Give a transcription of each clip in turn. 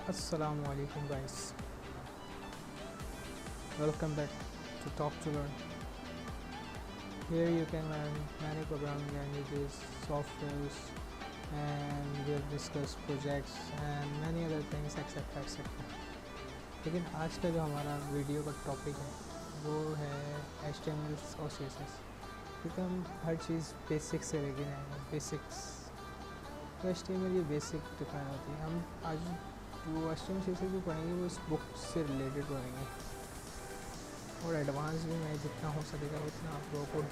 Assalamualaikum guys, welcome back to Talk to Learn. Here you can learn many programming languages, softwares, and we'll discuss projects and many other things etc. लेकिन आज का जो हमारा video का topic है वो है HTML और CSS, क्योंकि हम हर चीज़ बेसिक से लेके जाएंगे। बेसिक्स तो HTML ये बेसिक डिफाइन होती है। हम आज वो HTML CSS जो पढ़ेंगे वो इस बुक से रिलेटेड पढ़ेंगे, और एडवांस भी मैं जितना हो सकेगा उतना आप लोगों को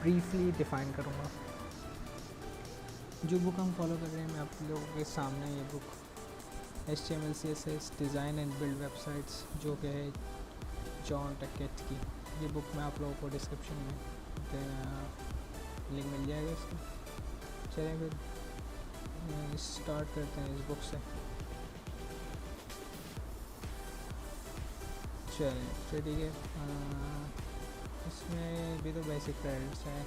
ब्रीफली डिफ़ाइन करूँगा। जो बुक हम फॉलो कर रहे हैं मैं आप लोगों के सामने ये book HTML CSS design and build websites, जो कि है जॉन टकेट की। ये बुक मैं आप लोगों को डिस्क्रिप्शन में लिंक मिल जाएगा इसका। चलें फिर स्टार्ट करते हैं इस बुक से। चलें तो ठीक है, इसमें भी तो बेसिक क्रेडिट्स हैं।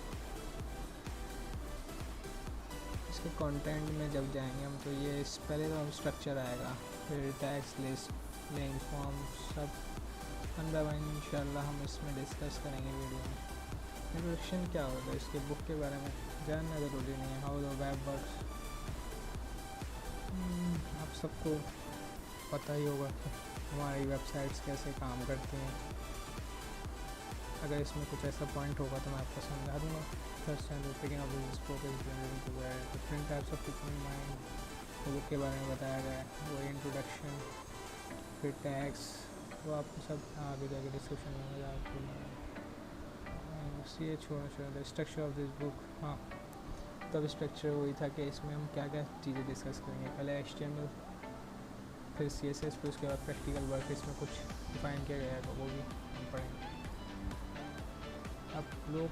इसके कंटेंट में जब जाएंगे हम तो ये पहले तो हम स्ट्रक्चर आएगा, फिर टैग्स, लिस्ट, लिंक, फॉर्म, सब वन बाय वन इंशाल्लाह हम इसमें डिस्कस करेंगे वीडियो में। इंट्रोडक्शन क्या होगा इसके बुक के बारे में जानना ज़रूरी नहीं है। हाउ द वेब वर्क्स आप सबको पता ही होगा कि हमारी वेबसाइट्स कैसे काम करती हैं। अगर इसमें कुछ ऐसा पॉइंट होगा तो मैं आपको समझा दूँगा। First time picking up different types of picking mind book के बारे में बताया गया है, वो इंट्रोडक्शन, फिर टैग्स, वो आपको सब आगे जाके डिस्क्रिप्शन में आपको ये छोड़ना स्ट्रक्चर ऑफ दिस बुक। हाँ, तब स्ट्रक्चर वही था कि इसमें हम क्या क्या चीज़ें डिस्कस करेंगे। पहले HTML, फिर CSS, फिर उसके बाद प्रैक्टिकल वर्क इसमें कुछ डिफाइन किया गया है, वो भी हम पढ़ेंगे। अब लोग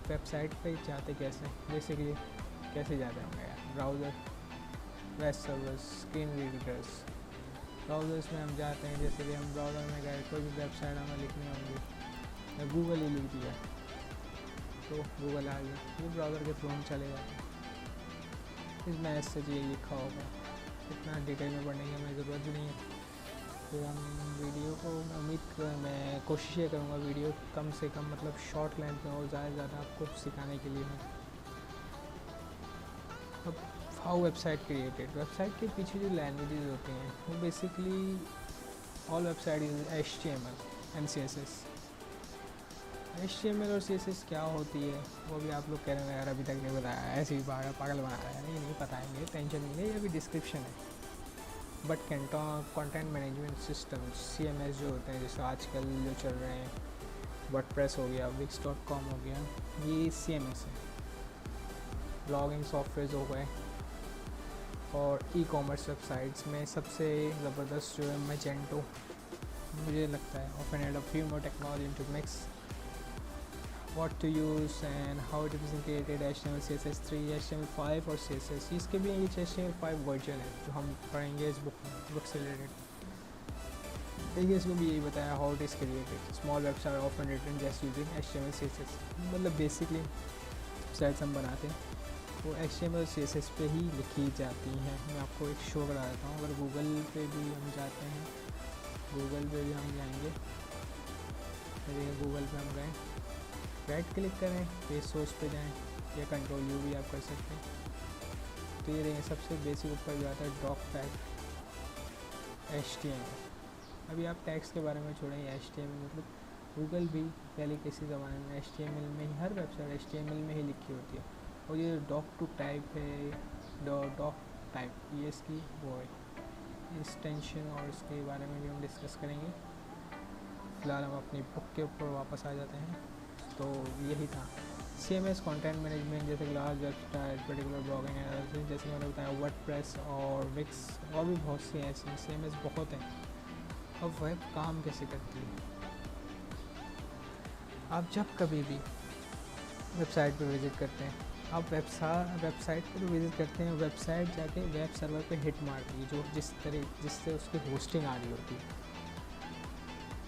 वेबसाइट पे जाते कैसे, बेसिकली कैसे जाते होंगे यार? Browser, web servers, screen readers. Browsers में हम जाते हैं, जैसे कि हम ब्राउज़र में गए, कोई भी वेबसाइट हमें लिखनी होंगी या गूगल ही लिख दिया तो गूगल आ गया, वो ब्राउज़र के थ्रू हम चले जाते हैं। इसमें ऐसे ये लिखा होगा, इतना डिटेल में पढ़ने की हमें ज़रूरत भी नहीं है। फिर हम वीडियो को मैं कोशिश ये करूँगा वीडियो कम से कम मतलब शॉर्ट लेंथ में और ज़्यादा से ज़्यादा आपको सिखाने के लिए हो। अब हाउ वेबसाइट क्रिएटेड, वेबसाइट के पीछे जो लैंग्वेजेस होती हैं वो basically all website is HTML and CSS। HTML और CSS क्या होती है वो भी आप लोग कह रहे हैं यार अभी तक नहीं बताया, ऐसे ही पागल बना रहा है। नहीं बताएंगे, टेंशन नहीं है, ये भी डिस्क्रिप्शन है। But content management systems CMS जो होते हैं, जैसे आजकल जो चल रहे हैं वर्डप्रेस हो गया, wix.com हो गया, ये CMS है। ब्लॉगिंग सॉफ्टवेयर हो गए, और ई-कॉमर्स वेबसाइट्स में सबसे ज़बरदस्त जो है मैजेंटो मुझे लगता है। Often add a few more technology into mix what to use and how it is integrated HTML CSS3 HTML5 और CSS। इसके भी ये HTML5 वर्जन है जो हम पढ़ेंगे इस बुक से रिलेटेड। देखिए इसमें भी यही बताया how it is created. Small website often written just using HTML CSS, मतलब बेसिकली वेबसाइट्स हम बनाते हैं वो HTML CSS पे ही लिखी जाती हैं। मैं आपको एक शो करा देता हूँ। अगर गूगल पे भी हम जाते हैं, गूगल पे भी हम जाएंगे, देखिए गूगल पे हम गए, राइट क्लिक करें, पेज सोर्स पे जाएं, या कंट्रोल U भी आप कर सकते हैं। तो ये देखिए सबसे बेसिक ऊपर जो आता है डॉक टैग HTML। अभी आप टैग्स के बारे में छोड़ें, HTML मतलब गूगल भी पहले किसी ज़माने में HTML में ही, हर वेबसाइट HTML में ही लिखी होती है। और ये डॉक टू टाइप है, डॉक टाइप, ये इसकी वो है एक्सटेंशन, और इसके बारे में भी हम डिस्कस करेंगे। फ़िलहाल हम अपनी बुक के ऊपर वापस आ जाते हैं। तो यही था CMS कंटेंट मैनेजमेंट, जैसे large website, particular blogging analysis, जैसे मैंने बताया वर्डप्रेस और विक्स, और भी बहुत सी ऐसी CMS बहुत हैं। अब वेब काम कैसे करती है? आप जब कभी भी वेबसाइट पर विज़िट करते हैं, आप वेबसाइट पर विज़िट करते हैं, वेबसाइट जाके वेब सर्वर पे हिट मारती है जो जिससे उसकी होस्टिंग आ रही होती है।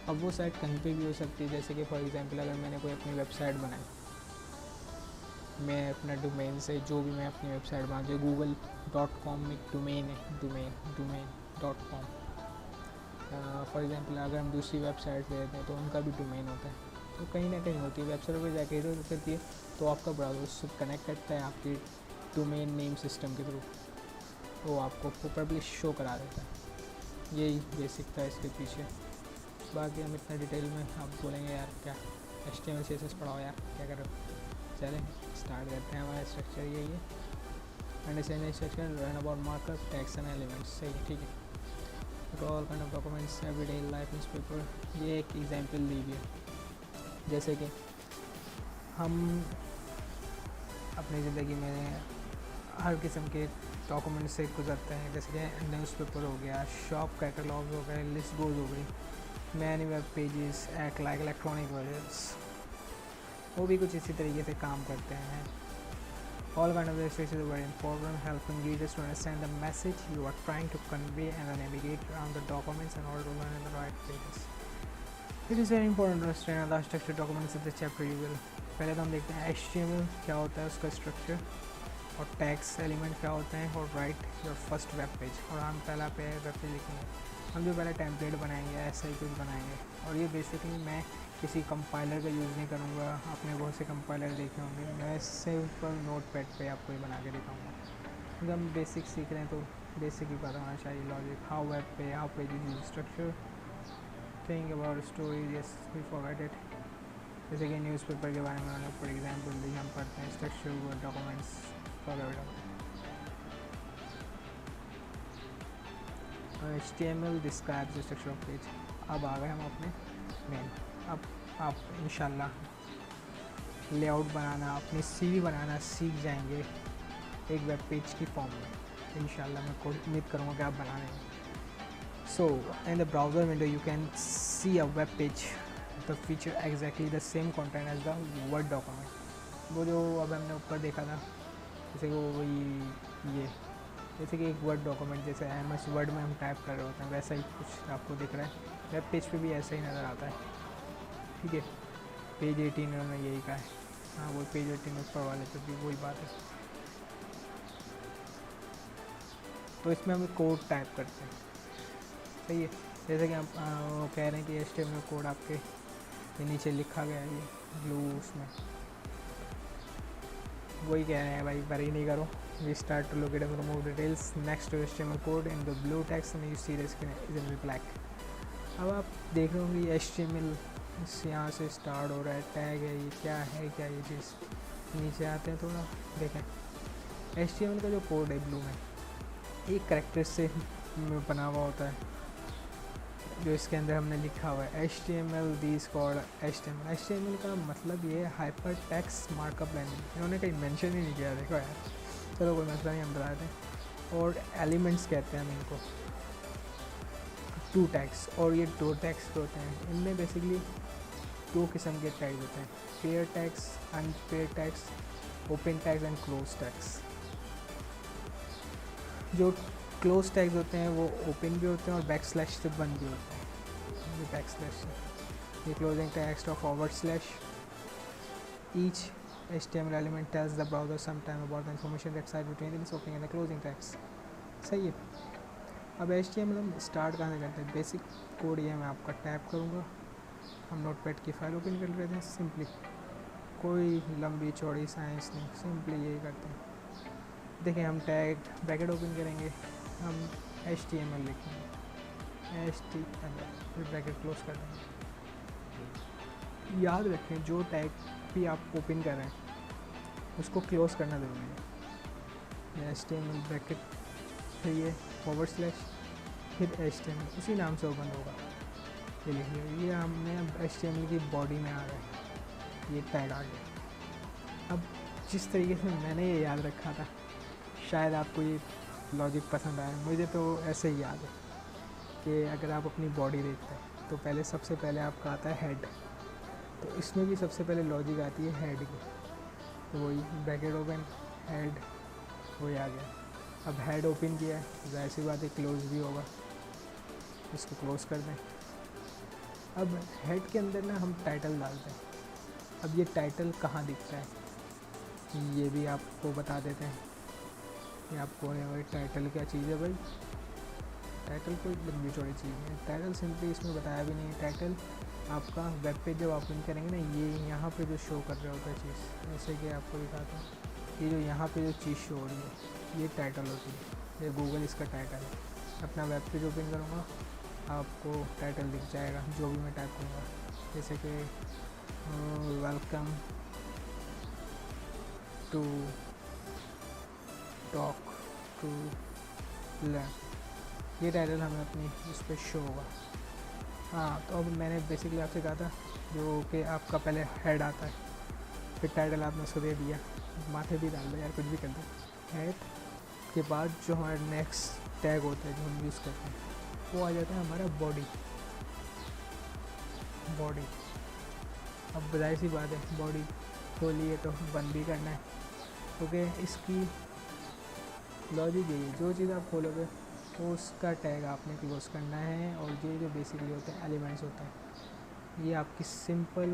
अब वो साइट कहीं पे भी हो सकती है, जैसे कि फॉर एग्जांपल अगर मैंने कोई अपनी वेबसाइट बनाई, मैं अपना डोमेन से जो भी मैं अपनी वेबसाइट बना, जो google.com में डोमेन है, डोमेन .com। फॉर एग्जांपल अगर हम दूसरी वेबसाइट पे लेते हैं तो उनका भी डोमेन होता है, तो कहीं ना कहीं होती है वेबसाइट पर जाके इधर करती है, तो आपका ब्राउज़र उससे कनेक्ट करता है आपके डोमेन नेम सिस्टम के थ्रू, वो आपको प्रॉपर्ली शो करा देता है। यही बेसिक था इसके पीछे। बाकी हम इतना डिटेल में आप बोलेंगे यार क्या HTML CSS पढ़ाओ यार, क्या कर रहे हो। चलें स्टार्ट करते हैं। हमारा स्ट्रक्चर यही है, understanding structure, learn about markup, tags and elements. सही है, ठीक है। All kind of documents, everyday life newspaper. ये एक एग्जांपल दी है, जैसे कि हम अपनी ज़िंदगी में हर किस्म के डॉक्यूमेंट से गुजरते हैं, जैसे कि न्यूज़पेपर हो गया, शॉप कैटलॉग हो गए, लिस्ट गोज हो गई, many web pages, act like electronic versions, वो भी कुछ इसी तरीके से काम करते हैं। All kind of research is very important, helping readers to understand the message you are trying to convey and then navigate around the documents in order to learn in the right pages. It is very important to understand the structured documents in the chapter you will. पहले तो हम देखते हैं HTML क्या होता है, उसका structure, और टैग्स एलिमेंट क्या होते हैं, और right your first web page. और हम पहला पे वेब पेज लिखेंगे, हम जो पहले टेम्पलेट बनाएंगे, ऐसा ही कुछ बनाएंगे। और ये बेसिकली मैं किसी कंपाइलर का यूज़ नहीं करूँगा, आपने बहुत से कंपाइलर देखे होंगे, मैं सिंपल नोटपैड पे आपको ये बना के दिखाऊँगा, क्योंकि हम बेसिक सीख रहे हैं तो बेसिक ही पता होना चाहिए। लॉजिक, हाउ वेब पे, how pages structure, think about story, yes we forget it. जैसे कि न्यूज़पेपर के बारे में फॉर एग्जाम्पल दी, हम पढ़ते हैं structure documents forget. HTML describes the structure of page. अब आ गए हम अपने मेन। अब आप इंशाल्लाह लेआउट बनाना, अपनी CV बनाना सीख जाएंगे एक वेब पेज की फॉर्म में। इंशाल्लाह मैं उम्मीद करूँगा कि आप बना लेंगे। So in the browser window you can see a web page the feature exactly the same content as the word document. वो जो अब हमने ऊपर देखा था, जैसे कि वही ये जैसे कि एक वर्ड डॉक्यूमेंट, जैसे MS वर्ड में हम टाइप कर रहे होते हैं, वैसा ही कुछ आपको दिख रहा है। वेब पेज पे भी ऐसा ही नज़र आता है, ठीक है। पेज 18 उन्होंने यही कहा है, हाँ वो पेज 18 ऊपर वाले पे भी वही बात है। तो इसमें हम कोड टाइप करते हैं, सही है। जैसे कि हम कह रहे हैं कि HTML कोड आपके ये नीचे लिखा गया है, ये ब्लू उसमें वही कह रहे हैं भाई, वरी नहीं करो। We start to look at the more details next to HTML code in the blue text and you see the screen is in black। अब आप देख रहे होंगे HTML यहाँ से स्टार्ट हो रहा है, टैग है, ये क्या है, क्या ये चीज़। नीचे आते हैं थोड़ा, देखें HTML का जो कोड है ब्लू में, एक कैरेक्टर से बना हुआ होता है, जो इसके अंदर हमने लिखा हुआ है HTML this called HTML। HTML का मतलब ये है हाइपर टेक्स्ट मार्कअप लैंग्वेज। इन्होंने कहीं मेंशन ही नहीं किया, देखो यार, चलो कोई मसला नहीं, हम बता दें। और एलिमेंट्स कहते हैं हम इनको, 2 टैग्स। और ये 2 टैग्स जो होते हैं, इनमें बेसिकली 2 किस्म के टैग्स होते हैं, pair tags, unpair tags, open tags and close tags. जो क्लोज टैग्स होते हैं वो ओपन भी होते हैं और बैकस्लैश से बंद भी होते हैं। ये बैकस्लैश है, ये closing tags of forward slash. Each HTML element tells the browser sometime about the information that resides between its opening and the closing tags। सही है। अब HTML हम स्टार्ट कहाँ से करते हैं, बेसिक कोड ये मैं आपका टाइप करूँगा, हम नोटपैड की फाइल ओपन कर लेते हैं सिंपली, कोई लंबी चौड़ी साइंस नहीं, सिंपली यही करते हैं। देखें हम टैग ब्रैकेट ओपन करेंगे, हम HTML लिखेंगे, HTML, फिर ब्रैकेट क्लोज कर देंगे। याद रखें जो टैग भी आप ओपन कर रहे हैं उसको क्लोज करना ज़रूरी है। HTML ब्रैकेट, फिर ये फॉरवर्ड स्लैश, फिर HTML उसी नाम से ओपन होगा। ये लिखिए, ये हमने अब HTML की बॉडी में आ रहा है, ये टैग आ गया। अब जिस तरीके से मैंने ये याद रखा था, शायद आपको ये लॉजिक पसंद आया। मुझे तो ऐसे ही याद है कि अगर आप अपनी बॉडी देखते हैं तो पहले सबसे पहले आपका आता है हेड, तो इसमें भी सबसे पहले लॉजिक आती है हेड की, तो वही ब्रैकेट ओपन हेड, वही आ गया। अब हेड ओपन किया है, जाहिर सी बात है क्लोज भी होगा, इसको क्लोज कर दें। अब हेड के अंदर ना हम टाइटल डालते हैं। अब ये टाइटल कहाँ दिखता है ये भी आपको बता देते हैं। ये आपको टाइटल क्या चीज़ है भाई, टाइटल कोई लंबी चौड़ी चीज़ नहीं है, टाइटल सिंपली इसमें बताया भी नहीं है। टाइटल आपका वेब पेज जब ओपन करेंगे ना, ये यहाँ पे जो शो कर रहा होता है चीज़, जैसे कि आपको दिखाता हूँ, ये जो यहाँ पे जो चीज़ शो हो रही है ये टाइटल होती है, ये गूगल इसका टाइटल है। अपना वेब पेज ओपन करूँगा, आपको टाइटल दिख जाएगा जो भी मैं टाइप करूँगा, जैसे कि welcome to talk to learn, ये टाइटल हमें अपनी इस पर शो होगा। हाँ, तो अब मैंने बेसिकली आपसे कहा था जो कि आपका पहले हेड आता है, फिर टाइटल आपने उसको दे दिया, माथे भी डाल दो यार, कुछ भी कर दो। हेड के बाद जो हमारा नेक्स्ट टैग होता है जो हम यूज़ करते हैं वो आ जाता है हमारा बॉडी। अब जाहिर सी बात है, बॉडी खोलिए तो बंद भी करना है, क्योंकि इसकी लॉजिक यही है, जो चीज़ आप खोलोगे तो उसका टैग आपने क्लोज करना है। और ये जो बेसिकली होते हैं एलिमेंट्स होते हैं, ये आपकी सिंपल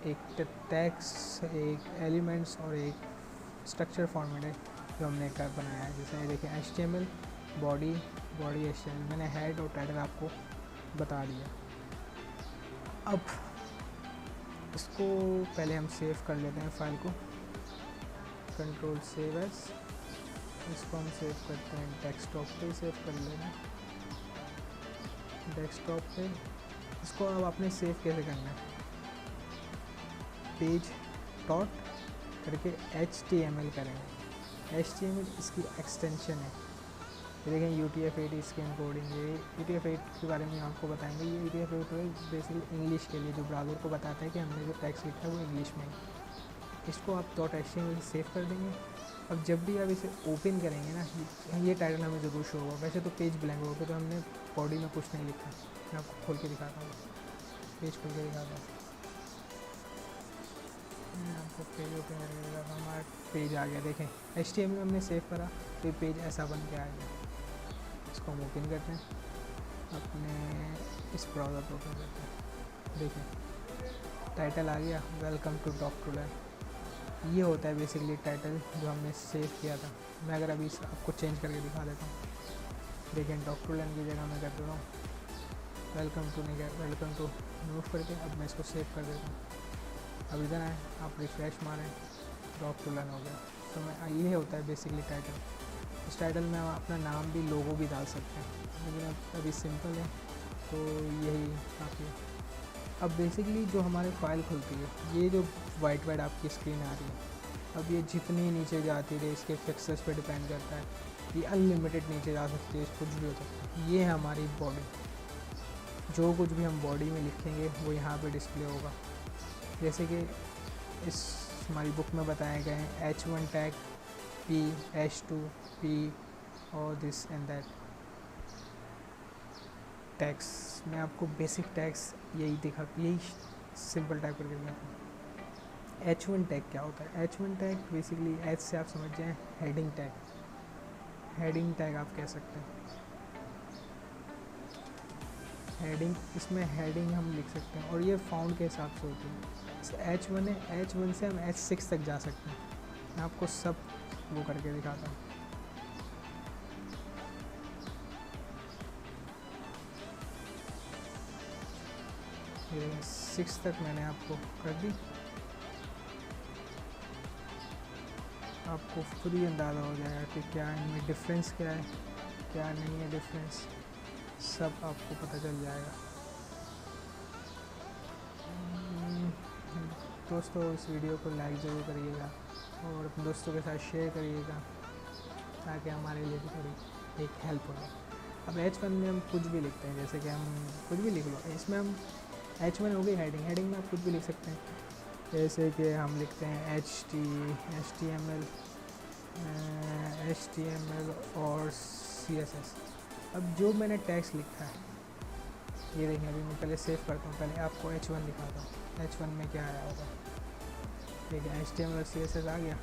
एक टैग्स, एक एलिमेंट्स और एक स्ट्रक्चर फॉर्मेट है जो हमने कर बनाया है। जैसे देखिए HTML बॉडी HTML, मैंने हेड और टाइटल आपको बता दिया। अब इसको पहले हम सेव कर लेते हैं फाइल को, कंट्रोल सेव एज, इसको हम सेव करते हैं डेस्कटॉप पे, सेव कर लेना डेस्कटॉप पे। इसको अब आपने सेव कैसे करना है, पेज डॉट करके HTML करेंगे। HTML इसकी एक्सटेंशन है, ये देखें UTF-8 इसकी एनकोडिंग, ये UTF-8 के बारे में आपको बताएंगे। ये UTF-8 बेसिकली इंग्लिश के लिए, जो ब्राउज़र को बताता है कि हमने जो टेक्स्ट लिखा है वो इंग्लिश में है। इसको आप .html से सेव कर देंगे। अब जब भी आप इसे ओपन करेंगे ना, ये टाइटल हमें ज़रूर शो होगा। वैसे तो पेज ब्लैंक होगा, तो हमने बॉडी में कुछ नहीं लिखा। मैं आपको खोल के दिखाता हूँ, पेज खोल के दिखाता हूँ, मैं आपको पेज ओपन करके दिखाता हूँ। हमारा पेज आ गया, देखें HTML में हमने सेव करा तो ये पेज ऐसा बन के आ गया। इसको हम ओपन करते हैं, अपने इस ब्राउज़र को ओपन करते हैं, देखें टाइटल आ गया, welcome to talk to learn. ये होता है बेसिकली टाइटल जो हमने सेव किया था। मैं अगर अभी आपको चेंज करके दिखा देता हूँ, देखें टॉक टू लर्न की जगह मैं कर देता हूँ वेलकम टू, नहीं कर वेलकम टू रिमूव करके। अब मैं इसको सेव कर देता हूँ। अब इधर आए, आप रिफ्रेश मारें, टॉक टू लर्न हो गया। तो मैं ये होता है बेसिकली टाइटल। इस टाइटल में आप अपना नाम भी, लोगो भी डाल सकते हैं, लेकिन अब अभी सिंपल है तो यही काफ़ी है। अब बेसिकली जो हमारे फाइल खुलती है, ये जो वाइट आपकी स्क्रीन आ रही है, अब ये जितनी नीचे जाती है इसके फिक्सेस पे डिपेंड करता है, ये अनलिमिटेड नीचे जा सकती है, कुछ भी हो सकता है। ये है हमारी बॉडी, जो कुछ भी हम बॉडी में लिखेंगे वो यहाँ पे डिस्प्ले होगा। जैसे कि इस हमारी बुक में बताए गए हैं H1 tag, P, H2 P और दिस एंड दैट टैग्स। मैं आपको बेसिक टैग्स यही सिंपल टाइप करके दिखाता हूँ। H1 टैग क्या होता है? H1 टैग बेसिकली H से आप समझ जाएं हेडिंग टैग, हेडिंग टैग आप कह सकते हैं। हेडिंग, इसमें हेडिंग हम लिख सकते हैं और ये फाउंड के हिसाब से होती है। H1 है, H1 से हम H6 तक जा सकते हैं। मैं आपको सब वो करके दिखाता हूँ। ये 6 तक मैंने आपको कर दी, आपको खुद ही अंदाज़ा हो जाएगा कि क्या इनमें डिफरेंस क्या है, क्या नहीं है डिफरेंस, सब आपको पता चल जाएगा। दोस्तों इस वीडियो को लाइक ज़रूर करिएगा और अपने दोस्तों के साथ शेयर करिएगा ताकि हमारे लिए भी थोड़ी एक हेल्प हो जाए। अब H1 में हम कुछ भी लिखते हैं, जैसे कि हम कुछ भी लिख लो, इसमें हम H1 हो गई हेडिंग, हेडिंग में आप कुछ भी लिख सकते हैं। जैसे कि हम लिखते हैं HTML और CSS। अब जो मैंने टेक्स्ट लिखा है, ये देखें, अभी मैं पहले सेव करता हूँ, पहले आपको H1 दिखाता हूँ H1 में क्या आया होगा। ठीक है, HTML और CSS आ गया,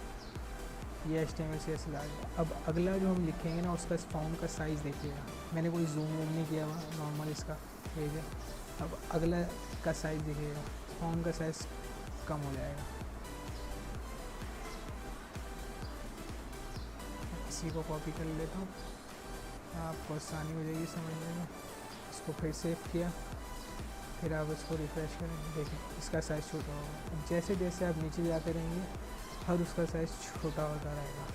ये HTML CSS आ गया। अब अगला जो हम लिखेंगे ना, उसका फाउंड का साइज़ देखिएगा, मैंने कोई जूम वूम नहीं किया हुआ, नॉर्मल इसका पेज है। अब अगला का साइज़ देखिएगा, फाउंड का साइज़ कम हो जाएगा। इसी को कॉपी कर लेता हूँ, आपको आसानी हो जाएगी समझने में। इसको फिर सेव किया, फिर आप इसको रिफ़्रेश करें, देखिए इसका साइज़ छोटा होगा। जैसे जैसे आप नीचे जाते रहेंगे हर उसका साइज़ छोटा होता रहेगा।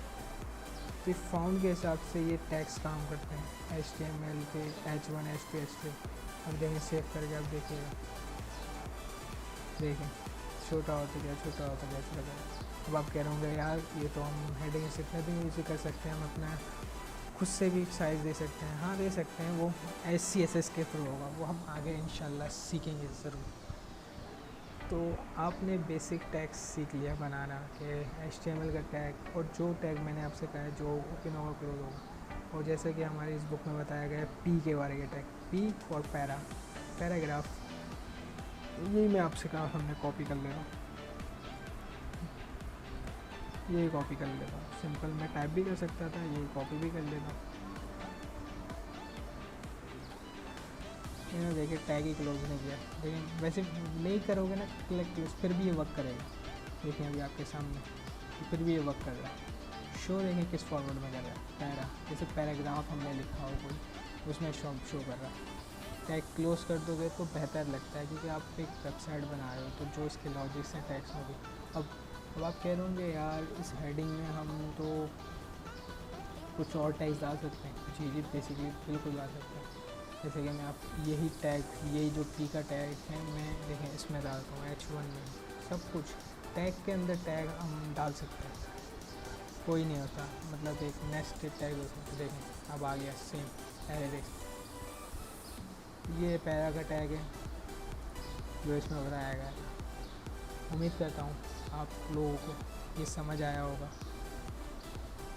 तो फाउंड के हिसाब से ये टैग्स काम करते हैं HTML के H1 H2 H3। अब देखें सेव करके आप देखिएगा, देखें छोटा होता गया छोटा होता गया छोटा गया। अब आप कह रहे होंगे यार ये तो हम हेडिंग से इतना भी यूज़ कर सकते हैं, हम अपना खुद से भी साइज़ दे सकते हैं। हाँ दे सकते हैं, वो CSS के थ्रू होगा, वो हम आगे इंशाल्लाह सीखेंगे ज़रूर। तो आपने बेसिक टैग्स सीख लिया बनाना कि HTML का टैग, और जो टैग मैंने आपसे कहा है जो ओपन होगा क्लोज होगा। और जैसे कि हमारी इस बुक में बताया गया है P के बारे के टैग, P और पैराग्राफ, यही मैं आपसे कहा हमने कॉपी कर लेना, यही कॉपी कर लेता हूँ। सिंपल मैं टाइप भी कर सकता था, यही कॉपी भी कर लेता हूँ। देखिए टैग ही क्लोज नहीं किया, लेकिन वैसे नहीं करोगे ना क्लोज फिर भी ये वर्क करेगा। देखिए अभी आपके सामने फिर भी ये वर्क कर रहा है। शो देखें किस फॉर्मेट में कर रहा है, पैरा, जैसे पैराग्राफ हमने लिखा हो कोई उसमें शो कर रहा है। टैग क्लोज कर दोगे तो बेहतर लगता है, क्योंकि आप एक वेबसाइट बना रहे हो तो जो इसके लॉजिक्स हैं टैग्स होंगे। अब आप कह रहे होंगे यार इस हेडिंग में हम तो कुछ और टैग्स डाल सकते हैं। जी बेसिकली बिल्कुल डाल सकते हैं। जैसे कि मैं आप यही टैग, यही जो P का टैग है मैं देखें इसमें डालता हूँ H1 में, सब कुछ टैग के अंदर टैग हम डाल सकते हैं, कोई नहीं होता। मतलब एक नेक्स्ट टैग हो सकता, देखें अब आ गया सेम एरे। ये पैरा का टैग है जो इसमें बताया गया है। उम्मीद करता हूँ आप लोगों को ये समझ आया होगा,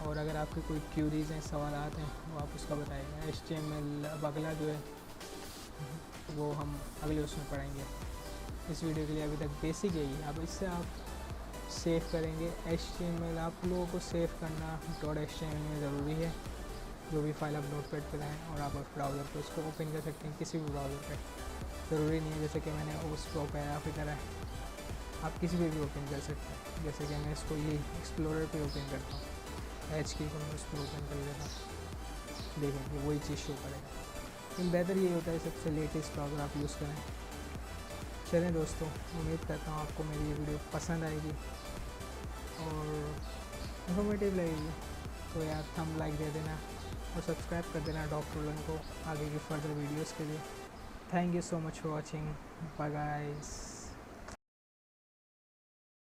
और अगर आपके कोई क्यूरीज़ हैं, सवालात हैं, वो आप उसका बताइएगा। HTML अब अगला जो है वो हम अगले उसमें पढ़ेंगे। इस वीडियो के लिए अभी तक बेसिक यही है। अब इससे आप सेव करेंगे HTML, आप लोगों को सेव करना .html में ज़रूरी है। जो भी फाइल आप नोटपैड पर लाएँ और आप ब्राउज़र पर उसको ओपन कर सकते हैं, किसी भी ब्राउज़र पर, ज़रूरी नहीं है जैसे कि मैंने उस पैरा पे करा है, आप किसी पर भी ओपन कर सकते हैं। जैसे कि मैं इसको ये एक्सप्लोरर पे ओपन करता हूँ, एच की को मैं उस पर ओपन कर लेता हूँ, देखेंगे वही चीज़ शो करेगा। लेकिन बेहतर ये होता है सबसे लेटेस्ट ब्राउज़र आप यूज़ करें। चलें दोस्तों, उम्मीद करता हूँ आपको मेरी ये वीडियो पसंद आएगी और इन्फॉर्मेटिव लगेगी। तो यार थंब लाइक दे देना और सब्सक्राइब कर देना डॉक्टर उलन को आगे की फर्दर वीडियोस के लिए। Thank you so much for watching, bye guys.